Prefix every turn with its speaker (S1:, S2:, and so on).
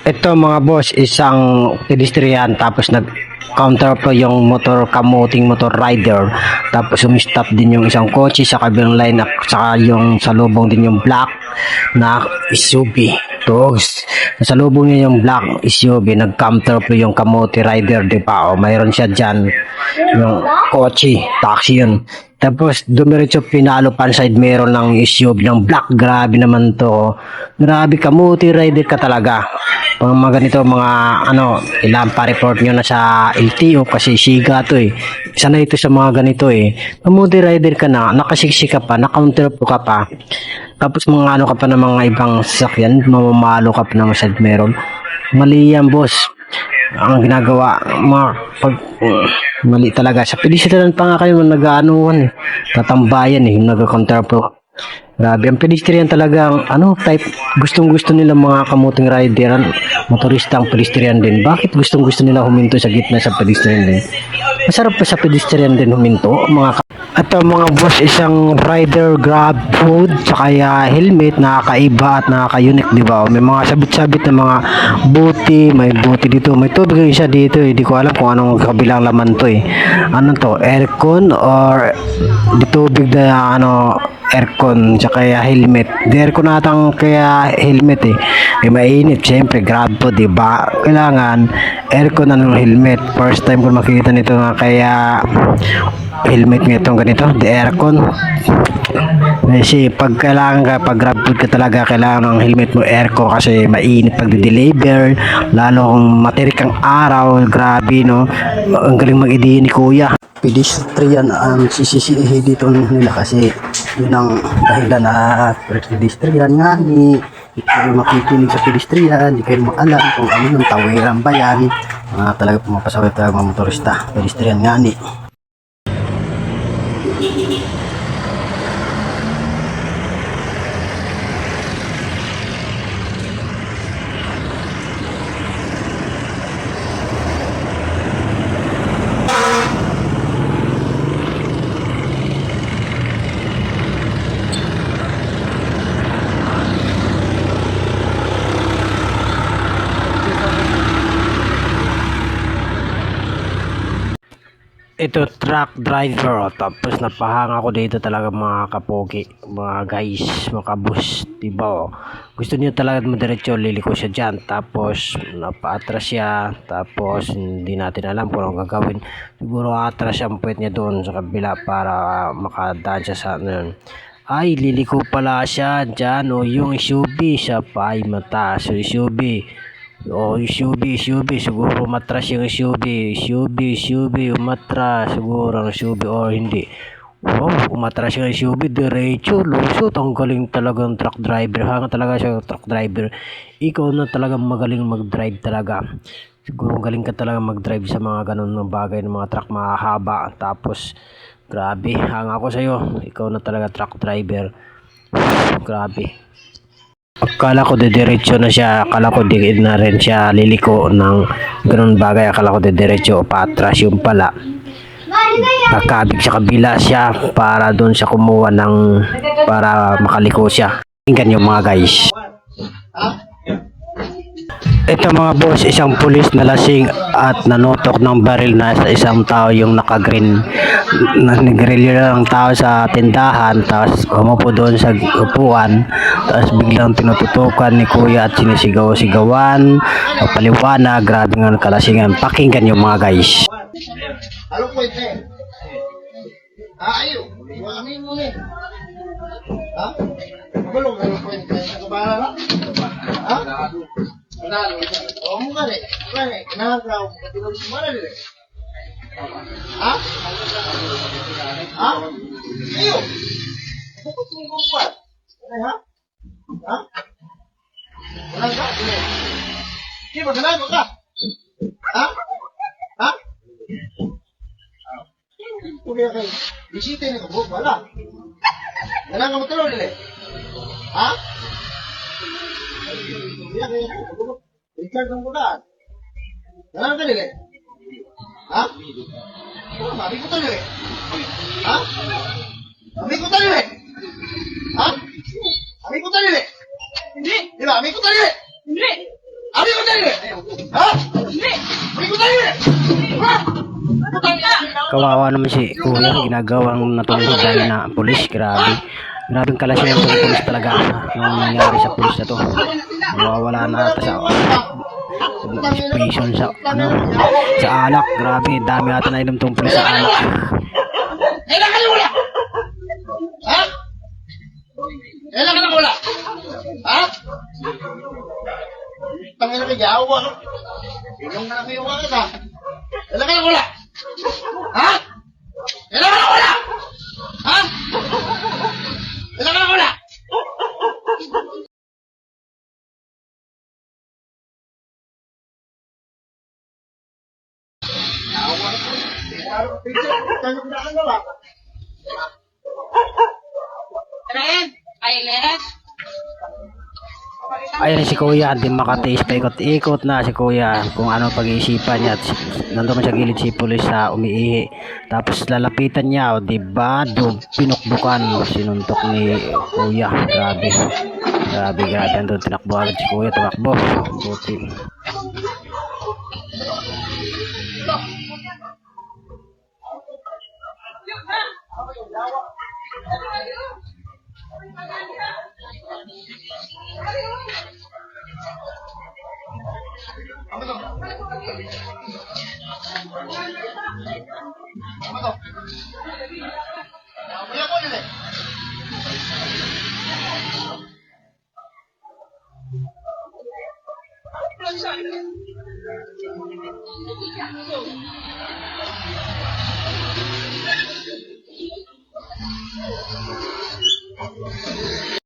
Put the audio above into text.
S1: Ito mga boss, isang pedestrian tapos nag-counter po yung motor kamuting motor rider. Tapos umistop din yung isang kotse sa kabilang line at saka yung salubong din yung black na SUV. Tapos salubong niya yung black SUV, nag-counter po yung kamuti rider, di ba? O mayroon siya dyan yung kotse, taxi yun. Tapos dumiretso pinalo pan side meron ng SUV ng black. Grabe naman to. Grabe kamuti rider ka talaga. Mga ganito mga ilan pa report nyo na sa LTO kasi siga to eh. Sana ito sa mga ganito eh. Kamuti rider ka na, nakasiksi ka pa, na-counter po ka pa. Tapos mga ka pa ng mga ibang sasakyan, mamamalo ka pa ng side meron. Mali yan boss. Ang ginagawa mali talaga sa pedestrian pa nga kayo nag-aanuhan tatambayan nag-counter po. Grabe ang pedestrian talaga type gustong-gusto nila mga kamuting rider, motoristang pedestrian din. Bakit gustong-gusto nila huminto sa gitna sa pedestrian din? Masarap pa sa pedestrian din huminto mga mga boss, isang rider grab food kaya helmet, nakakaiba at nakaka-unique, di ba? May mga sabit-sabit na mga buti, may buti dito, may tubig isa dito eh. Di ko alam kung anong kabilang laman to eh. Ano to? Aircon or di tubig na aircon tsaka helmet. Di aircon natang kaya helmet eh. Mainit, syempre grab po, di ba? Kailangan aircon ng helmet. First time ko makikita nito nga kaya helmet nga itong ganito, the aircon. Kasi pag kailangan ka, pag grab food ka talaga, kailangan ng helmet mo aircon kasi mainit pag deliver, lalo kung matirik ang araw. Grabe no, ang galing mag-ideya ni kuya. Pedestrian ang sisisihi dito nila kasi yun ang dahilan na pedestrian nga ni kayo makikinig sa pedestrian, di kayo maalam kung ano yung tawiran ba yan. Talaga pumapasaway talaga mga motorista, pedestrian nga ni. Ito truck driver, tapos napahanga ko dito talaga mga kapogi, mga guys, mga kabus, diba? Gusto niya talaga madiretso, liliko siya dyan, tapos napaatras siya, tapos hindi natin alam kung anong gagawin. Siguro atras ang puwet niya doon sa kabila para makadaan siya sa ay liliko pala siya dyan, yung SUV siya pa ay mataas, so SUV. SUV, siguro matras yung SUV, umatras siguro ang SUV or hindi. Umatras yung SUV, diretso, lusot. Ang galing talagang truck driver. Hanga talaga siya truck driver. Ikaw na talagang magaling mag-drive talaga. Siguro galing ka talaga mag-drive sa mga ganun ng bagay ng mga truck mahaba. Tapos, grabe, hanga ko sa'yo. Ikaw na talaga truck driver. Grabe. Akala ko diretso na siya, akala ko di na rin siya liliko ng ganun bagay, akala ko diretso patras, yung pala kakabig sa kabila siya para doon siya kumuha ng para makaliko siya. Tingnan yung mga guys. Ito mga boss, isang pulis na lasing at nanutok ng baril na sa isang tao yung naka-green. Nagrilyo ng tao sa tindahan, tapos umupo doon sa upuan, tapos biglang tinututukan ni kuya at sinisigaw-sigawan, paliwanag, grabe nga kalasingan. Pakinggan yung mga guys.
S2: Halo po ito. Ayo, amin mo ni. Ha? Bulong na po ito. Kabala na. Ha? Nalo. O mo gani. Gani, nagaw. Katulog mo na dire. Ha? Ha? Ayo. Bakit mo gumpat? Ha? Ha? Wala ka? Di ba ganago ka? Ha? Ha? Kuya kay, bisita ni ko, wala. Wala ka matulog nila. Ha? Kuya kay, Richard ang kulaan. Wala ka nila. Ha? Mami ko nila. Ha? Mami ko nila. Ha? Mami ko nila. Hindi. Di ba? Mami ko nila. Hindi. Mami ko nila. Ha? Hindi ko tayo eh! Ha?
S1: Kawawa naman si kuya, ginagawang natulog dahil na pulis. Grabe. Grabing kalasihan ng pulis talaga. Yung nangyari sa pulis na to. Nawawala na ata sa participation sa sa alak. Grabe, dami ata na inom tong pulis sa alak.
S2: Kailan ka na wala? Ha? Kailan ka na wala? Ha? Tangina ka gawa, no? Yung na kayo ka ka. Kailan ka na wala? Ha? Kailan ka na wala? Ha? Kailan ka na wala?
S1: Ayun si kuya, di makatiis pa ikot-ikot na si kuya kung ano pag-iisipan niya. Nandun man sa gilid si pulis sa umiihi. Tapos lalapitan niya, o diba, pinukbukan, sinuntok ni kuya. Grabe. Grabe. Andun tinakbo agad si kuya, tumakbo. Buti.
S2: Kuya ko nila.